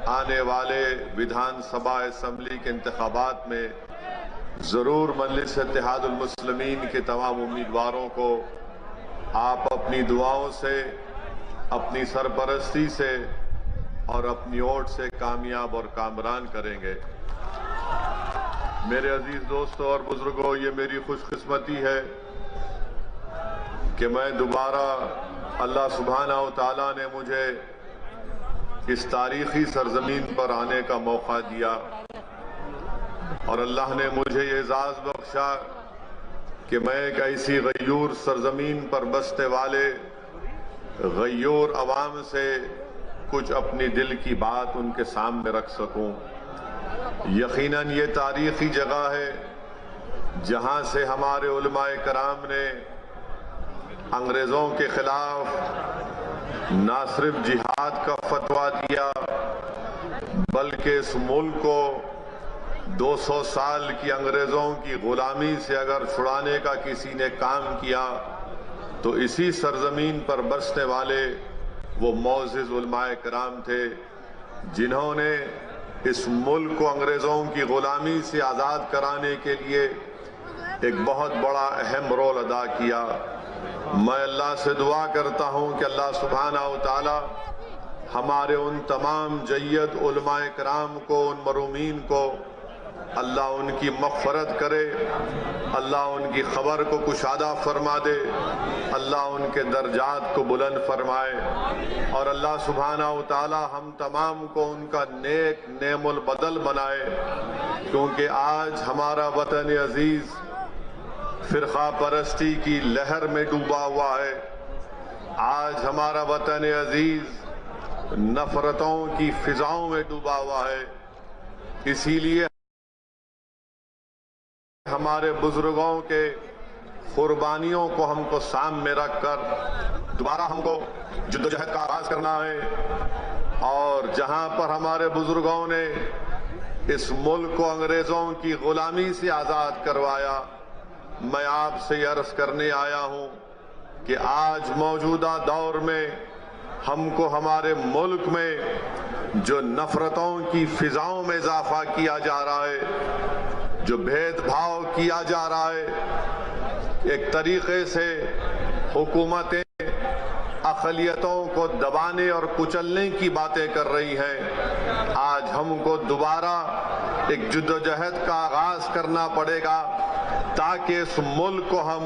आने वाले विधानसभा असम्बली के इंतखाबात में ज़रूर मजलिस इत्तेहादुल मुस्लिमीन के तमाम उम्मीदवारों को आप अपनी दुआओं से, अपनी सरपरस्ती से और अपनी वोट से कामयाब और कामरान करेंगे। मेरे अजीज दोस्तों और बुजुर्गों, ये मेरी खुशकिस्मती है कि मैं दोबारा अल्लाह सुब्हानहू व तआला ने मुझे इस तारीखी सरजमीन पर आने का मौका दिया और अल्लाह ने मुझे ये एजाज़ बख्शा कि मैं एक ऐसी गयूर सरजमीन पर बसने वाले गयूर अवाम से कुछ अपनी दिल की बात उनके सामने रख सकूं। यकीनन ये तारीखी जगह है जहां से हमारे उलमाए कराम ने अंग्रेजों के खिलाफ ना सिर्फ जिहाद का फतवा दिया बल्कि इस मुल्क को 200 साल की अंग्रेजों की गुलामी से अगर छुड़ाने का किसी ने काम किया तो इसी सरजमीन पर बसने वाले वो मोअज़्ज़िज़ उलमाए कराम थे जिन्होंने इस मुल्क को अंग्रेजों की गुलामी से आज़ाद कराने के लिए एक बहुत बड़ा अहम रोल अदा किया। मैं अल्लाह से दुआ करता हूँ कि अल्लाह सुब्हानहू व तआला हमारे उन तमाम जय्यद उलमाए कराम को, उन मरूमीन को अल्लाह उनकी मग़फ़रत करे, अल्लाह उनकी खबर को कुशादा फरमा दे, अल्लाह उनके दर्जात को बुलंद फरमाए और अल्लाह सुब्हानहू व तआला हम तमाम को उनका नेक नेमुल बदल बनाए, क्योंकि आज हमारा वतन अजीज फिरका परस्ती की लहर में डूबा हुआ है। आज हमारा वतन अजीज नफरतों की फिजाओं में डूबा हुआ है। इसीलिए हमारे बुजुर्गों के कुर्बानियों को हमको सामने रखकर दोबारा हमको जद्दोजहद का आगाज करना है और जहां पर हमारे बुजुर्गों ने इस मुल्क को अंग्रेजों की गुलामी से आजाद करवाया, मैं आपसे अर्ज करने आया हूं कि आज मौजूदा दौर में हमको हमारे मुल्क में जो नफरतों की फिजाओं में इजाफा किया जा रहा है, जो भेदभाव किया जा रहा है, एक तरीके से हुकूमतें अक़लियतों को दबाने और कुचलने की बातें कर रही हैं। आज हमको दोबारा एक जद्दोजहद का आगाज करना पड़ेगा ताकि इस मुल्क को हम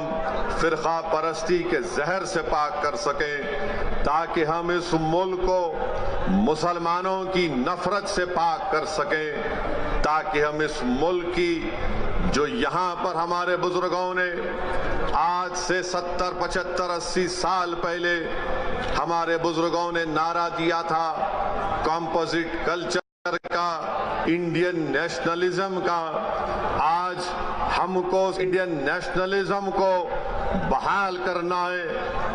फिरका परस्ती के जहर से पाक कर सकें, ताकि हम इस मुल्क को मुसलमानों की नफरत से पाक कर सकें, ताकि हम इस मुल्क की जो यहाँ पर हमारे बुजुर्गों ने आज से 70, 75, 80 साल पहले हमारे बुजुर्गों ने नारा दिया था कंपोजिट कल्चर का, इंडियन नेशनलिज्म का, आज हमको इंडियन नेशनलिज्म को बहाल करना है।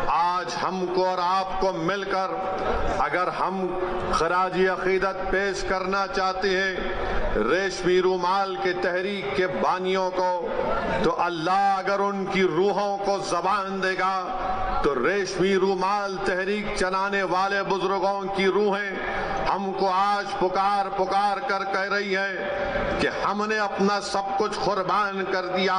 आज हमको और आपको मिलकर अगर हम खराजी अकीदत पेश करना चाहते हैं रेशमी रूमाल के तहरीक के बानियों को, तो अल्लाह अगर उनकी रूहों को जबान देगा तो रेशमी रूमाल तहरीक चलाने वाले बुजुर्गों की रूहें हमको आज पुकार पुकार कर कह रही है कि हमने अपना सब कुछ कुर्बान कर दिया।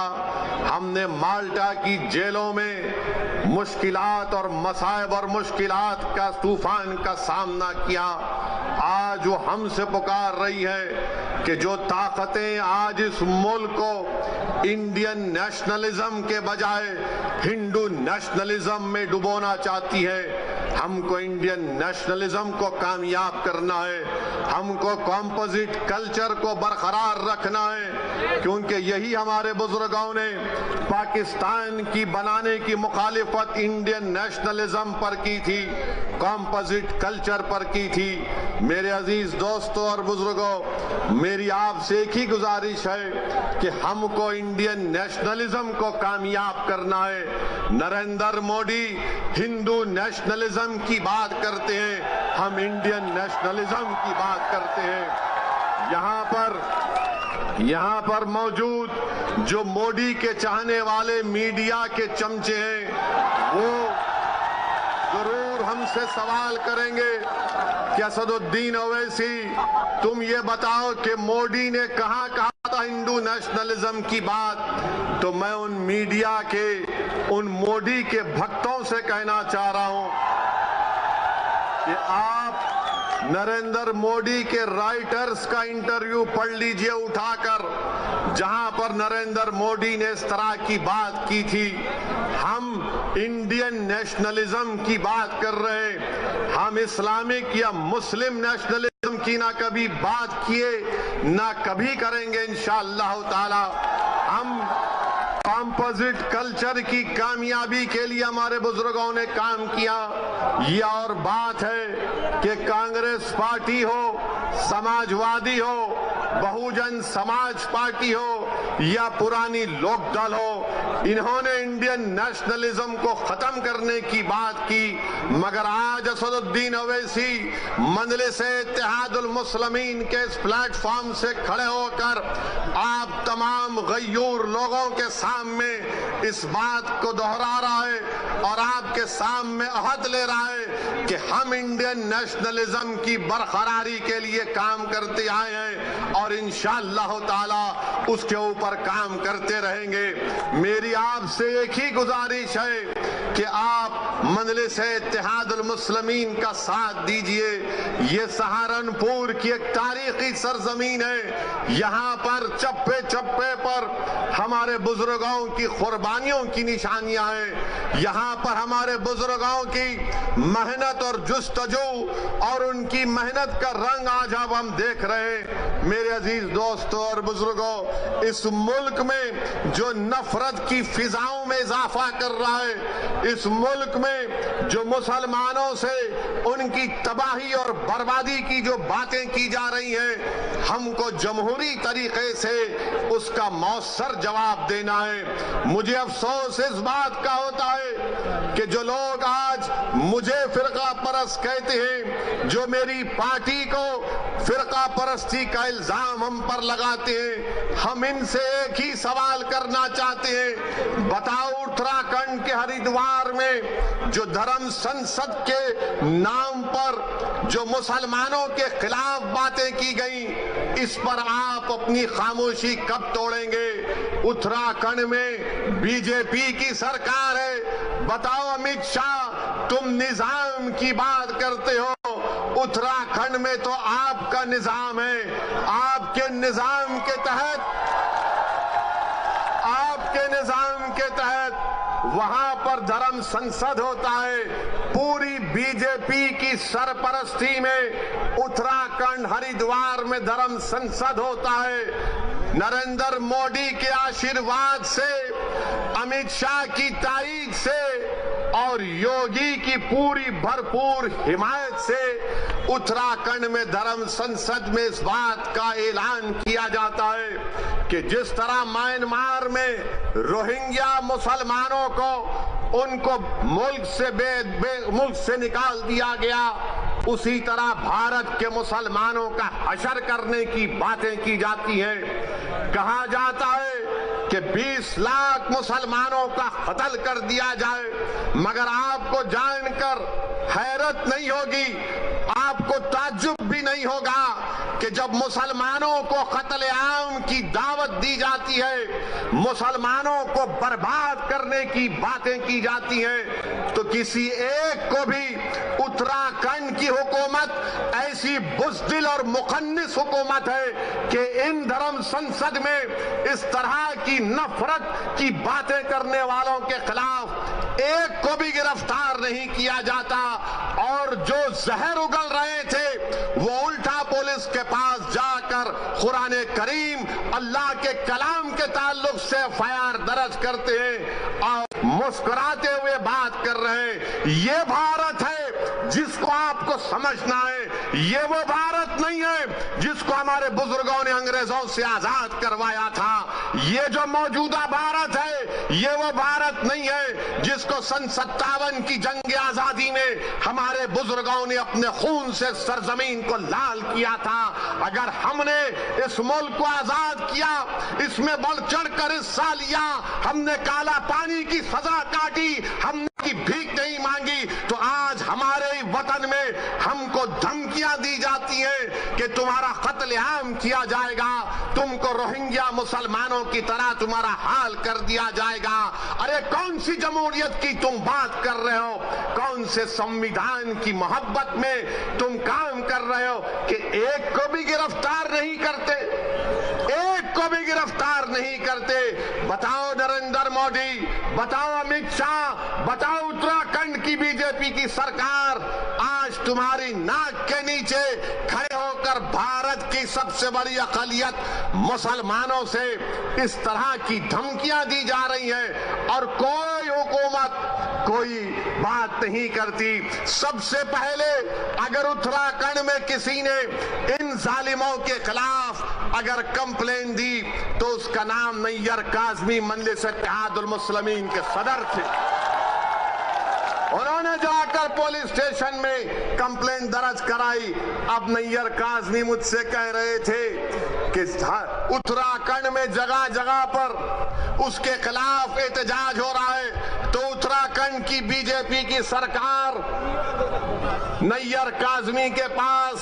हमने माल्टा की जेलों में मुश्किलात और मसाइब और मुश्किलात का तूफान का सामना किया। आज वो हमसे पुकार रही है कि जो ताकतें आज इस मुल्क को इंडियन नेशनलिज्म के बजाय हिंदू नेशनलिज्म में डुबोना चाहती है, हमको इंडियन नेशनलिज्म को कामयाब करना है, हमको कंपोजिट कल्चर को बरकरार रखना है, क्योंकि यही हमारे बुजुर्गों ने पाकिस्तान की बनाने की मुखालिफत इंडियन नेशनलिज्म पर की थी, कंपोजिट कल्चर पर की थी। मेरे अजीज दोस्तों और बुजुर्गों, मेरी आपसे एक ही गुजारिश है कि हमको इंडियन नेशनलिज्म को कामयाब करना है। नरेंद्र मोदी हिंदू नेशनलिज्म की बात करते हैं, हम इंडियन नेशनलिज्म की बात करते हैं। यहाँ पर मौजूद जो मोदी के चाहने वाले मीडिया के चमचे हैं वो जरूर हमसे सवाल करेंगे कि असदुद्दीन ओवैसी, तुम ये बताओ कि मोदी ने कहाँ कहा था हिंदू नेशनलिज्म की बात, तो मैं उन मीडिया के, उन मोदी के भक्तों से कहना चाह रहा हूं कि आप नरेंद्र मोदी के राइटर्स का इंटरव्यू पढ़ लीजिए उठाकर, जहां पर नरेंद्र मोदी ने इस तरह की बात की थी। हम इंडियन नेशनलिज्म की बात कर रहे हैं, हम इस्लामिक या मुस्लिम नेशनलिज्म की ना कभी बात किए ना कभी करेंगे इंशाअल्लाह ताला। हम कॉम्पोजिट कल्चर की कामयाबी के लिए हमारे बुजुर्गों ने काम किया। ये और बात है कि कांग्रेस पार्टी हो, समाजवादी हो, बहुजन समाज पार्टी हो या पुरानी लोकदल हो, इन्होंने इंडियन नेशनलिज्म को खत्म करने की बात की। मगर आज असदुद्दीन ओवैसी मजलिस-ए-इत्तेहादुल मुस्लिमीन के इस प्लेटफॉर्म से खड़े होकर आप तमाम गयूर लोगों के सामने इस बात को दोहरा रहा है और आपके सामने अहद ले रहा है कि हम इंडियन नेशनलिज्म की बरकरारी के लिए काम करते आए हैं और इंशाअल्लाह ताला उसके ऊपर काम करते रहेंगे। मेरी आपसे एक ही गुजारिश है कि आप मजलिस-ए-इत्तेहादुल मुस्लिमीन का साथ दीजिए। ये सहारनपुर की एक तारीखी सरजमीन है, यहाँ पर चप्पे चप्पे पर हमारे बुजुर्गों की कुर्बानियों की निशानियां हैं। यहाँ पर हमारे बुजुर्गों की मेहनत और जुस्तजू और उनकी मेहनत का रंग आज अब हम देख रहे हैं। मेरे अजीज दोस्तों और बुजुर्गों, इस मुल्क में जो नफरत की फिजाओं में इजाफा कर रहा है, इस मुल्क में जो मुसलमानों से उनकी तबाही और बर्बादी की जो बातें की जा रही हैं, हमको जमहूरी तरीके से उसका मौसर जवाब देना है। मुझे अफसोस इस बात का होता है कि जो लोग आज मुझे फिरका परस्त कहते हैं, जो मेरी पार्टी को फिरका परस्ती का इल्जाम हम पर लगाते हैं, हम इनसे एक ही सवाल करना चाहते हैं। बताओ, उत्तराखंड के हरिद्वार में जो धर्म संसद के नाम पर जो मुसलमानों के खिलाफ बातें की गई, इस पर आप अपनी खामोशी कब तोड़ेंगे? उत्तराखंड में बीजेपी की सरकार है। बताओ अमित शाह, तुम निजाम की बात करते हो, उत्तराखंड में तो आपका निजाम है। आपके निजाम के तहत वहां पर धर्म संसद होता है। पूरी बीजेपी की सरपरस्ती में उत्तराखंड हरिद्वार में धर्म संसद होता है। नरेंद्र मोदी के आशीर्वाद से, अमित शाह की तारीख से और योगी की पूरी भरपूर हिमायत से उत्तराखंड में धर्म संसद में इस बात का ऐलान किया जाता है कि जिस तरह म्यांमार में रोहिंग्या मुसलमानों को उनको मुल्क से निकाल दिया गया, उसी तरह भारत के मुसलमानों का हशर करने की बातें की जाती हैं। कहा जाता है कि 20 लाख मुसलमानों का कत्ल कर दिया जाए, मगर आपको जानकर हैरत नहीं होगी, आपको ताज्जुब भी नहीं होगा कि जब मुसलमानों को कत्ल आम की दावत दी जाती है, मुसलमानों को बर्बाद करने की बातें की जाती हैं, तो किसी एक को भी उत्तराखंड की हुकूमत ऐसी बुज़दिल और मुखन्निस हुकूमत है कि इन धर्म संसद में इस तरह की नफरत की बातें करने वालों के खिलाफ एक को भी गिरफ्तार नहीं किया जाता। और जो जहर उगल रहे थे वो उल्टा पुलिस के पास जाकर कुरान करीम, अल्लाह के कलाम के ताल्लुक से एफआईआर दर्ज करते हैं और मुस्कुराते हुए बात कर रहे हैं। ये भारत है जिसको आपको समझना है। ये वो भारत नहीं है जिसको हमारे बुजुर्गों ने अंग्रेजों से आजाद करवाया था। ये जो मौजूदा भारत है, ये वो भारत नहीं है जिसको सन 57 की जंग आजादी में हमारे बुजुर्गों ने अपने खून से सरजमीन को लाल किया था। अगर हमने इस मुल्क को आजाद किया, इसमें बढ़ चढ़कर हिस्सा लिया, हमने काला पानी की सजा काटी, हमने की भीख नहीं मांगी, तो आज हमारे वतन में हमको धमकियां दी जाती हैं कि तुम्हारा कत्लेआम किया जाएगा, तुमको रोहिंग्या मुसलमानों की तरह तुम्हारा हाल कर दिया जाएगा। अरे कौन सी जमहूरियत की तुम बात कर रहे हो? कौन से संविधान की मोहब्बत में तुम काम कर रहे हो कि एक को भी गिरफ्तार नहीं करते, एक को भी गिरफ्तार नहीं करते? बताओ नरेंद्र मोदी, बताओ अमित शाह, बताओ उत्तराखंड की बीजेपी की सरकार आज तुम्हारी नाक के नीचे खड़े होकर भारत की सबसे बड़ी अक़लियत मुसलमानों से इस तरह की धमकियां दी जा रही हैं और कोई हुकूमत कोई बात नहीं करती। सबसे पहले अगर उत्तराखंड में किसी ने इन जालिमों के खिलाफ अगर कंप्लेन दी तो उसका नाम नैयर काज़मी मजलिस इत्तेहादुल मुस्लिमीन के सदर थे। उन्होंने जाकर पुलिस स्टेशन में कंप्लेन दर्ज कराई। अब नैयर काज़मी मुझसे कह रहे थे कि उत्तराखंड में जगह जगह पर उसके खिलाफ एहतजाज हो रहा है, तो उत्तराखंड की बीजेपी की सरकार नैयर काज़मी के पास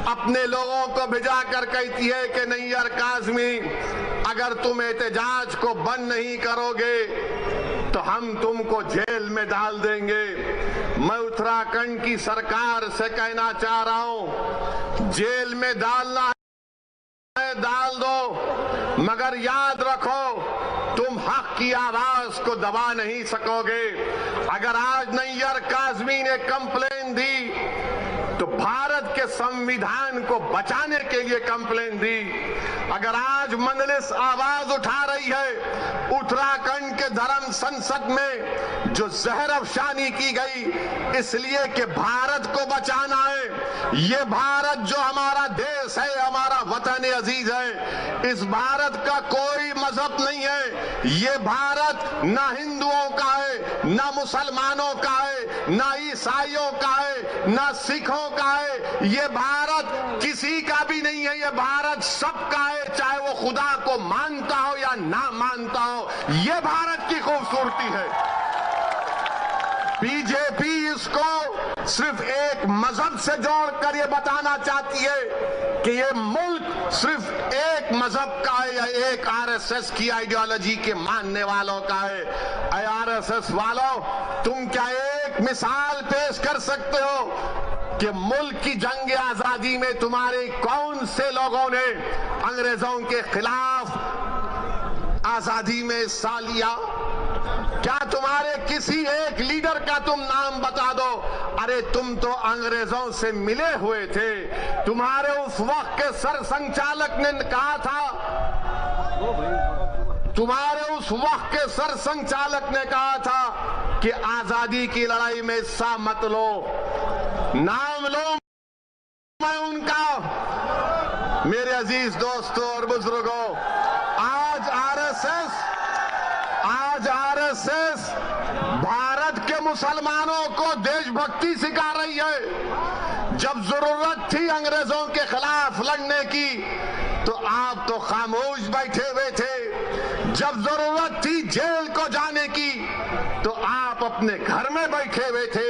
अपने लोगों को भिजा कर कहती है कि नैयर काज़मी, अगर तुम एहतजाज को बंद नहीं करोगे तो हम तुमको जेल में डाल देंगे। मैं उत्तराखंड की सरकार से कहना चाह रहा हूं, जेल में डालना है डाल दो, मगर याद रखो तुम हक की आवाज को दबा नहीं सकोगे। अगर आज नैयर काज़मी ने कंप्लेन दी तो भारत के संविधान को बचाने के लिए कंप्लेन दी। अगर आज मजलिस आवाज उठा रही है उत्तराखंड के धर्म संसद में जो जहर अफशानी की गई इसलिए कि भारत को बचाना है, ये भारत जो हमारा देश है, हमारा वतन अजीज है, इस भारत का कोई मजहब नहीं है। ये भारत ना हिंदुओं का है, ना मुसलमानों का है, ना ईसाइयों का है, ना सिखों का है। ये भारत किसी का भी नहीं है, ये भारत सबका है, चाहे वो खुदा को मानता हो या ना मानता हो। ये भारत की खूबसूरती है। बीजेपी इसको सिर्फ एक मजहब से जोड़कर ये बताना चाहती है कि ये मुल्क सिर्फ एक मजहब का है या एक आरएसएस की आइडियोलॉजी के मानने वालों का है। आरएसएस वालों, तुम क्या एक मिसाल पेश कर सकते हो कि मुल्क की जंग आजादी में तुम्हारे कौन से लोगों ने अंग्रेजों के खिलाफ आजादी में हिस्सा लिया? क्या तुम्हारे किसी एक लीडर का तुम नाम बता दो? अरे तुम तो अंग्रेजों से मिले हुए थे। तुम्हारे उस वक्त के सर संचालक ने कहा था, तुम्हारे उस वक्त के सर संचालक ने कहा था कि आजादी की लड़ाई में हिस्सा मत लो। नाम लो मैं उनका। मेरे अजीज दोस्तों और बुजुर्गों, आज आरएसएस भारत के मुसलमानों को देशभक्ति सिखा रही है। जब जरूरत थी अंग्रेजों के खिलाफ लड़ने की तो आप तो खामोश बैठे हुए थे। जब जरूरत थी जेल को जाने की तो आप अपने घर में बैठे हुए थे।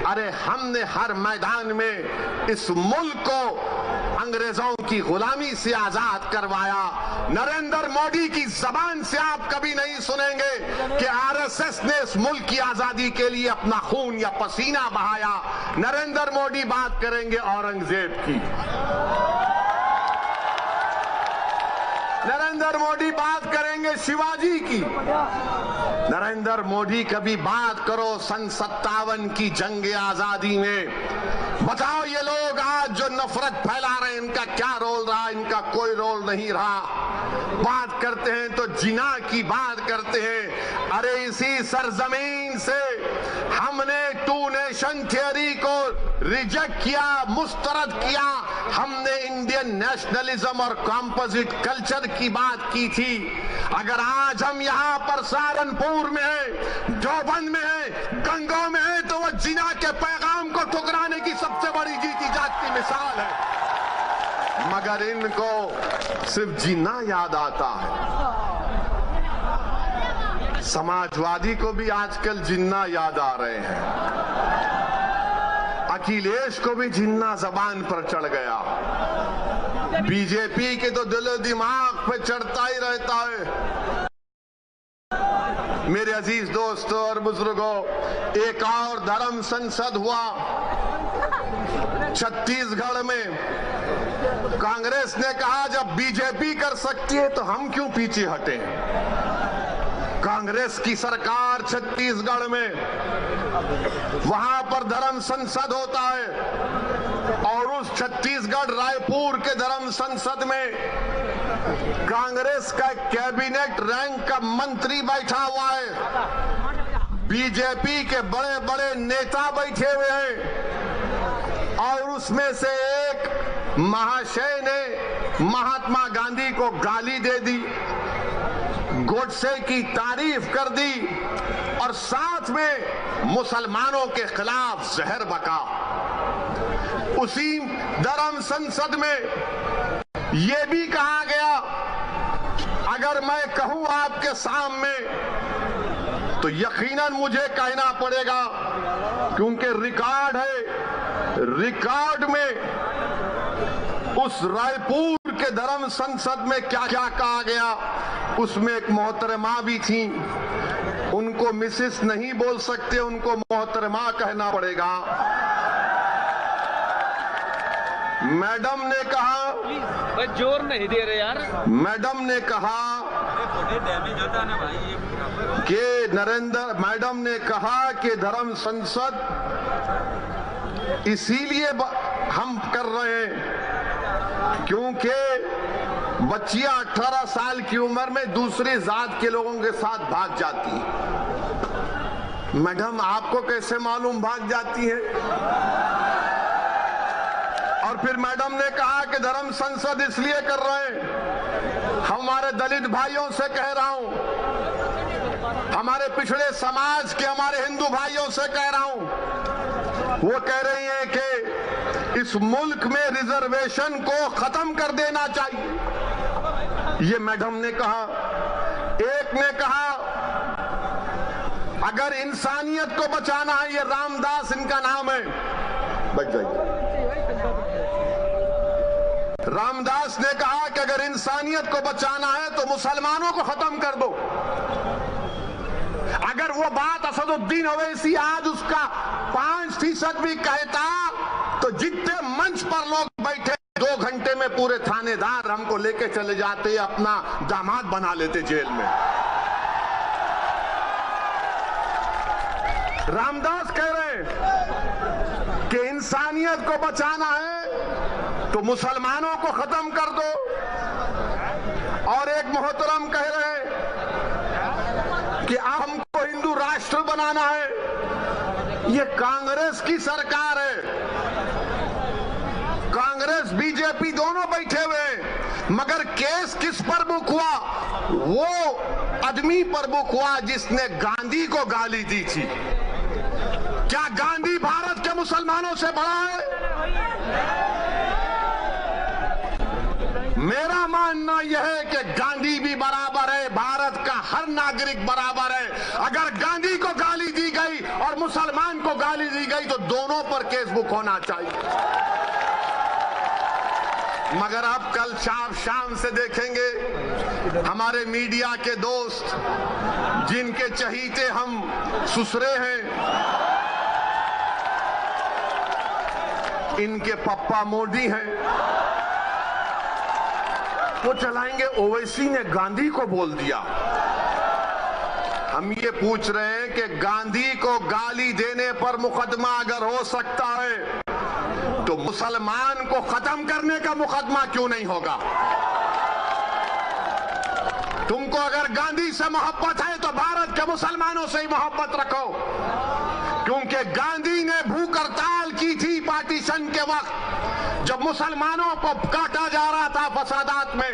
अरे हमने हर मैदान में इस मुल्क को अंग्रेजों की गुलामी से आजाद करवाया। नरेंद्र मोदी की जबान से आप कभी नहीं सुनेंगे कि आरएसएस ने इस मुल्क की आजादी के लिए अपना खून या पसीना बहाया। नरेंद्र मोदी बात करेंगे औरंगजेब की, नरेंद्र मोदी बात करेंगे शिवाजी की। नरेंद्र मोदी कभी बात करो सन 57 की जंग आजादी में। बताओ ये लोग आज जो नफरत फैला रहे हैं इनका क्या रोल रहा? इनका कोई रोल नहीं रहा। बात करते हैं तो जिना की बात करते हैं। अरे इसी सरजमीन से हमने टू नेशन थियरी को रिजेक्ट किया, मुस्तरद किया। हमने इंडियन नेशनलिज्म और कॉम्पोजिट कल्चर की बात की थी। अगर आज हम यहाँ पर सहारनपुर में है, देवबंद में है, गंगों में है, तो वो जिना के पैगाम को ठुकराने की सबसे बड़ी जीती जागती मिसाल है। मगर इनको सिर्फ जिना याद आता है। समाजवादी को भी आजकल जिन्ना याद आ रहे हैं। अखिलेश को भी जिन्ना जबान पर चढ़ गया। बीजेपी के तो दिल दिमाग पे चढ़ता ही रहता है। मेरे अजीज दोस्तों और बुजुर्गों, एक और धर्म संसद हुआ छत्तीसगढ़ में। कांग्रेस ने कहा जब बीजेपी कर सकती है तो हम क्यों पीछे हटे। कांग्रेस की सरकार छत्तीसगढ़ में, वहां पर धर्म संसद होता है और उस छत्तीसगढ़ रायपुर के धर्म संसद में कांग्रेस का कैबिनेट रैंक का मंत्री बैठा हुआ है, बीजेपी के बड़े बड़े नेता बैठे हुए हैं और उसमें से एक महाशय ने महात्मा गांधी को गाली दे दी, गोडसे की तारीफ कर दी और साथ में मुसलमानों के खिलाफ जहर बका। उसी धर्म संसद में यह भी कहा गया, अगर मैं कहूं आपके सामने तो यकीनन मुझे कहना पड़ेगा, क्योंकि रिकॉर्ड है। रिकॉर्ड में उस रायपुर के धर्म संसद में क्या क्या कहा गया, उसमें एक मोहतरमा भी थी। उनको मिसेस नहीं बोल सकते, उनको मोहतरमा कहना पड़ेगा। मैडम ने कहा, जोर नहीं दे रहे यार। मैडम ने कहा कि मैडम ने कहा कि धर्म संसद इसीलिए हम कर रहे हैं क्योंकि बच्चियां 18 साल की उम्र में दूसरी जात के लोगों के साथ भाग जाती हैं। मैडम आपको कैसे मालूम भाग जाती है? और फिर मैडम ने कहा कि धर्म संसद इसलिए कर रहे हैं, हमारे दलित भाइयों से कह रहा हूं, हमारे पिछड़े समाज के हमारे हिंदू भाइयों से कह रहा हूं, वो कह रही हैं कि इस मुल्क में रिजर्वेशन को खत्म कर देना चाहिए। ये मैडम ने कहा। एक ने कहा अगर इंसानियत को बचाना है, ये रामदास इनका नाम है, बच जाइए। रामदास ने कहा कि अगर इंसानियत को बचाना है तो मुसलमानों को खत्म कर दो। अगर वो बात असदुद्दीन ओवैसी आज उसका 5% भी कहता तो जितने मंच पर लोग बैठे 2 घंटे में पूरे थानेदार हमको लेके चले जाते, अपना दामाद बना लेते जेल में। रामदास कह रहे हैं कि इंसानियत को बचाना है तो मुसलमानों को खत्म कर दो। और एक मोहतरम कह रहे हैं कि हमको हिंदू राष्ट्र बनाना है। ये कांग्रेस की सरकार है, कांग्रेस बीजेपी दोनों बैठे हुए हैं, मगर केस किस पर बुक हुआ? वो आदमी पर बुक हुआ जिसने गांधी को गाली दी थी। क्या गांधी भारत के मुसलमानों से बड़ा है? मेरा मानना यह है कि गांधी भी बराबर है, भारत का हर नागरिक बराबर है। अगर गांधी को गाली दी गई और मुसलमान को गाली दी गई तो दोनों पर केस बुक होना चाहिए। मगर अब कल शाम से देखेंगे हमारे मीडिया के दोस्त, जिनके चहीते हम ससुरे हैं, इनके पप्पा मोदी हैं, वो चलाएंगे ओवैसी ने गांधी को बोल दिया। हम ये पूछ रहे हैं कि गांधी को गाली देने पर मुकदमा अगर हो सकता है तो मुसलमान को खत्म करने का मुकदमा क्यों नहीं होगा? तुमको अगर गांधी से मोहब्बत है तो भारत के मुसलमानों से ही मोहब्बत रखो, क्योंकि गांधी ने भूख हड़ताल की थी पार्टीशन के वक्त, जब मुसलमानों को काटा जा रहा था फसादात में।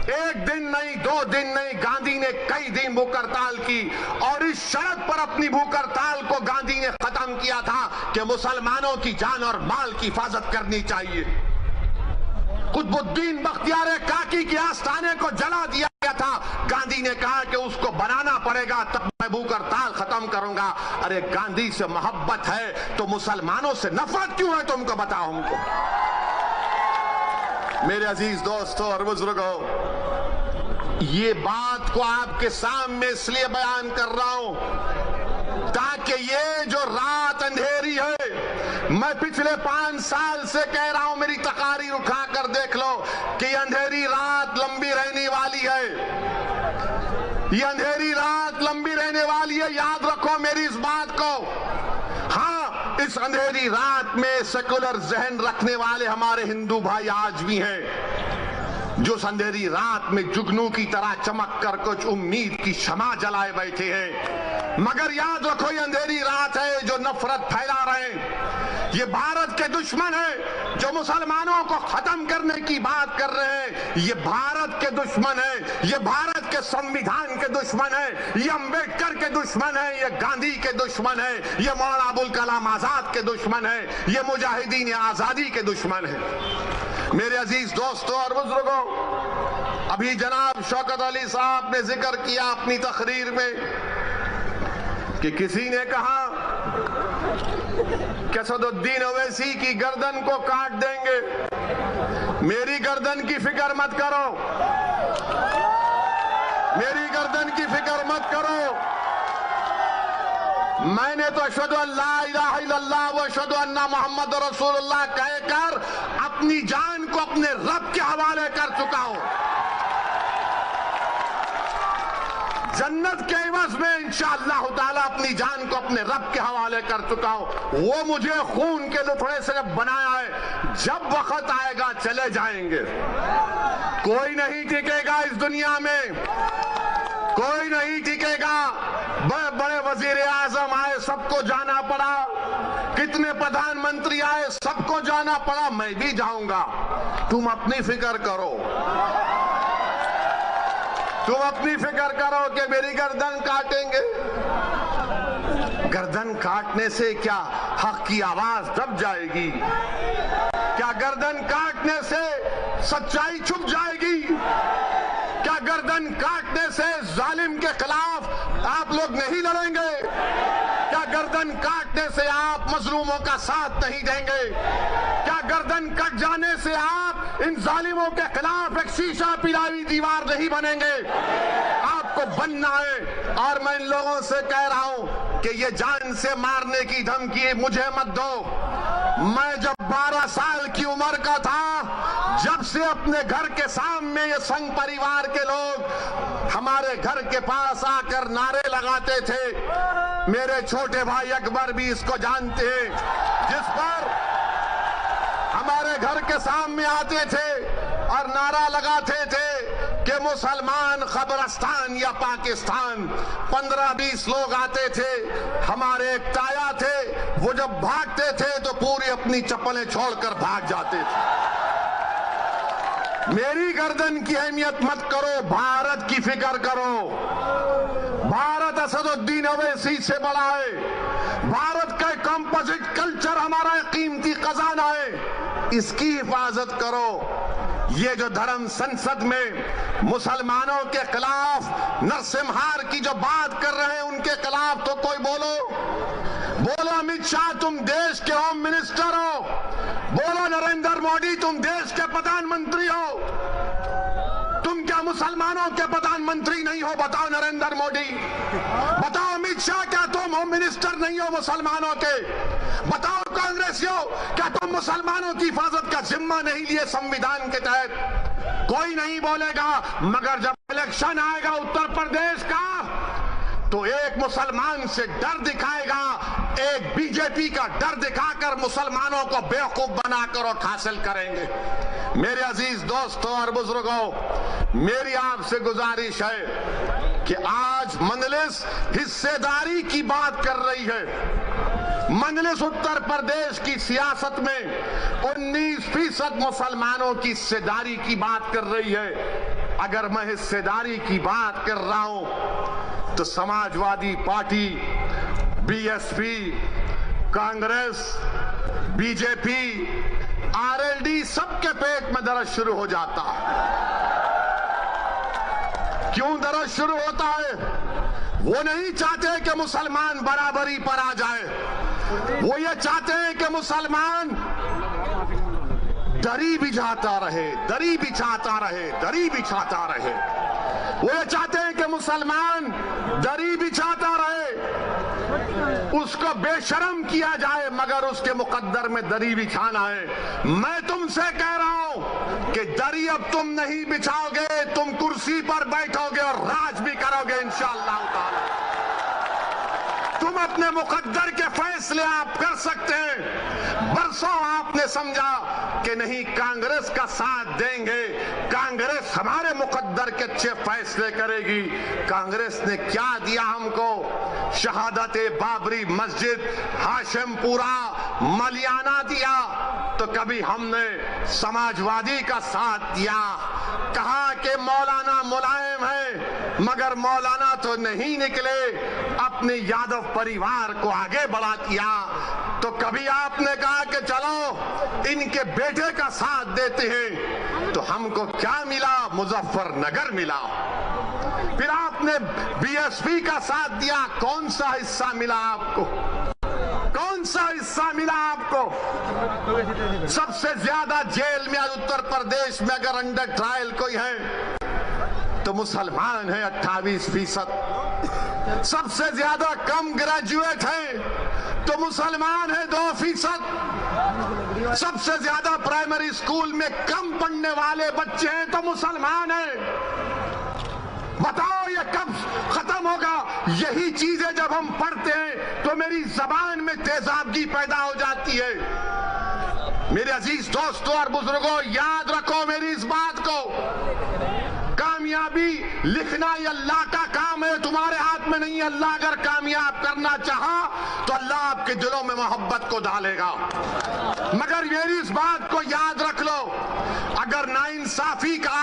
1 दिन नहीं, 2 दिन नहीं, गांधी ने कई दिन भूख हड़ताल की और इस शर्त पर अपनी भूख हड़ताल को गांधी ने खत्म किया था कि मुसलमानों की जान और माल की हिफाजत करनी चाहिए। कुतुबुद्दीन बख्तियार काकी के आस्थाने को जला दिया गया था, गांधी ने कहा कि उसको बनाना पड़ेगा, तब मैं भूख हड़ताल खत्म करूंगा। अरे गांधी से मोहब्बत है तो मुसलमानों से नफरत क्यों है, तुमको बताओ हमको। मेरे अजीज दोस्तों और बुजुर्गों, ये बात को आपके सामने इसलिए बयान कर रहा हूं ताकि ये जो रात अंधेरी है, मैं पिछले 5 साल से कह रहा हूं, मेरी तकारीर उठा कर देख लो कि अंधेरी रात लंबी रहने वाली है। ये अंधेरी रात लंबी रहने वाली है, याद रखो मेरी इस बात को। हाँ, इस अंधेरी रात में सेकुलर जहन रखने वाले हमारे हिंदू भाई आज भी हैं, जो अंधेरी रात में जुगनू की तरह चमक कर कुछ उम्मीद की शमा जलाए बैठे हैं। मगर याद रखो, ये अंधेरी रात है जो नफरत फैला रहे हैं। ये भारत के दुश्मन है जो मुसलमानों को खत्म करने की बात कर रहे हैं। ये भारत के दुश्मन है, ये भारत के संविधान के दुश्मन है, ये अंबेडकर के दुश्मन है, ये गांधी के दुश्मन है, ये मौलाना अबुल कलाम आजाद के दुश्मन है, ये मुजाहिदीन आजादी के दुश्मन है। मेरे अजीज दोस्तों और बुजुर्गों, अभी जनाब शौकत अली साहब ने जिक्र किया अपनी तकरीर में कि किसी ने कहा कि असदुद्दीन ओवैसी की गर्दन को काट देंगे। मेरी गर्दन की फिक्र मत करो, मेरी गर्दन की फिक्र मत करो। मैंने तो अशहदु अल्ला इलाहा इल्लल्लाह व अशहदु अन्ना मुहम्मद रसूलुल्लाह कहकर अपनी जान को अपने रब के हवाले कर चुका हूं। जन्नत के एवज में इंशाअल्लाह ताला अपनी जान को अपने रब के हवाले कर चुका हूं। वो मुझे खून के लुथड़े से बनाया है, जब वक्त आएगा चले जाएंगे। कोई नहीं टिकेगा इस दुनिया में, कोई नहीं टिकेगा। बड़े बड़े वजीर आजम आए, सबको जाना पड़ा। कितने प्रधानमंत्री आए, सबको जाना पड़ा। मैं भी जाऊंगा। तुम अपनी फिक्र करो, तुम अपनी फिक्र करो कि मेरी गर्दन काटेंगे। गर्दन काटने से क्या हक की आवाज दब जाएगी? क्या गर्दन काटने से सच्चाई छुप जाएगी? क्या गर्दन काटने से जालिम के खिलाफ आप लोग नहीं लड़ेंगे? क्या गर्दन काटने से आप मजलूमों का साथ नहीं देंगे? क्या गर्दन कट जाने से आप इन जालिमों के खिलाफ एक शीशा पिलाई दीवार नहीं बनेंगे? आपको बनना है। और मैं इन लोगों से कह रहा हूं कि ये जान से मारने की धमकी मुझे मत दो। मैं जब 12 साल की उम्र का था, जब से अपने घर के सामने ये संघ परिवार के लोग हमारे घर के पास आकर नारे लगाते थे, मेरे छोटे भाई अकबर भी इसको जानते हैं, जिस पर हमारे घर के सामने आते थे और नारा लगाते थे कि मुसलमान खबरस्तान या पाकिस्तान। 15-20 लोग आते थे, हमारे एक ताया थे, वो जब भागते थे तो पूरी अपनी चप्पलें छोड़कर भाग जाते थे। मेरी गर्दन की अहमियत मत करो, भारत की फिक्र करो। भारत असदुद्दीन ओवैसी से बड़ा है। भारत का कंपोजिट कल्चर हमारा कीमती खजाना है, इसकी हिफाजत करो। ये जो धर्म संसद में मुसलमानों के खिलाफ नरसिम्हार की जो बात कर रहे हैं, उनके खिलाफ तो कोई बोलो। बोलो अमित शाह तुम देश के होम मिनिस्टर हो, बोलो नरेंद्र मोदी तुम देश के प्रधानमंत्री हो। तुम क्या मुसलमानों के प्रधानमंत्री नहीं हो? बताओ नरेंद्र मोदी, बताओ अमित शाह, क्या तुम होम मिनिस्टर नहीं हो मुसलमानों के? बताओ कांग्रेसियों, क्या तुम मुसलमानों की हिफाजत का जिम्मा नहीं लिए संविधान के तहत? कोई नहीं बोलेगा। मगर जब इलेक्शन आएगा उत्तर प्रदेश का, तो एक मुसलमान से डर दिखाएगा, एक बीजेपी का डर दिखाकर मुसलमानों को बेवकूफ बनाकर वोट हासिल करेंगे। मेरे अजीज दोस्तों और बुजुर्गों, मेरी आपसे गुजारिश है कि आज मजलिस हिस्सेदारी की बात कर रही है। मजलिस उत्तर प्रदेश की सियासत में 19% मुसलमानों की हिस्सेदारी की बात कर रही है। अगर मैं हिस्सेदारी की बात कर रहा हूं तो Samajwadi party, BSP, Congress, BJP, RLD, सबके पेट में दर्द शुरू हो जाता है। क्यों दर्द शुरू होता है? वो नहीं चाहते कि मुसलमान बराबरी पर आ जाए, वो ये चाहते हैं कि मुसलमान दरी बिछाता रहे, दरी बिछाता रहे, दरी बिछाता रहे। वो ये चाहते हैं कि मुसलमान दरी बिछाता रहे, उसको बेशर्म किया जाए मगर उसके मुकद्दर में दरी बिछाना है। मैं तुमसे कह रहा हूं कि दरी अब तुम नहीं बिछाओगे, तुम कुर्सी पर बैठोगे और राज भी करोगे इंशाअल्लाह ताला। तुम अपने मुकद्दर के फैसले आप कर सकते हैं। बरसों आपने समझा कि नहीं कांग्रेस का साथ देंगे, कांग्रेस हमारे मुकद्दर के अच्छे फैसले करेगी। कांग्रेस ने क्या दिया हमको? शहादत बाबरी मस्जिद, हाशिमपुरा, मलियाना दिया। तो कभी हमने समाजवादी का साथ दिया, कहा कि मौलाना मुलायम है, मगर मौलाना तो नहीं निकले, अपने यादव परिवार को आगे बढ़ा दिया। तो कभी आपने कहा कि चलो इनके बेटे का साथ देते हैं, तो हमको क्या मिला? मुजफ्फरनगर मिला। फिर आपने बीएसपी का साथ दिया, कौन सा हिस्सा मिला आपको? कौन सा हिस्सा मिला आपको? सबसे ज्यादा जेल में आज उत्तर प्रदेश में अगर अंडर ट्रायल कोई है तो मुसलमान है 28%। सबसे ज्यादा कम ग्रेजुएट है तो मुसलमान है 2%। सबसे ज्यादा प्राइमरी स्कूल में कम पढ़ने वाले बच्चे हैं तो मुसलमान है। बताओ ये कब खत्म होगा? यही चीजें जब हम पढ़ते हैं तो मेरी जबान में तेजाबगी पैदा हो जाती है। मेरे अजीज दोस्तों और बुजुर्गों, याद रखो मेरी इस बात को, कामयाबी लिखना ये अल्लाह का काम है, तुम्हारे हाथ में नहीं है। अल्लाह अगर कामयाब करना चाहा तो अल्लाह आपके दिलों में मोहब्बत को डालेगा। मगर मेरी इस बात को याद रख लो, अगर नाइंसाफी का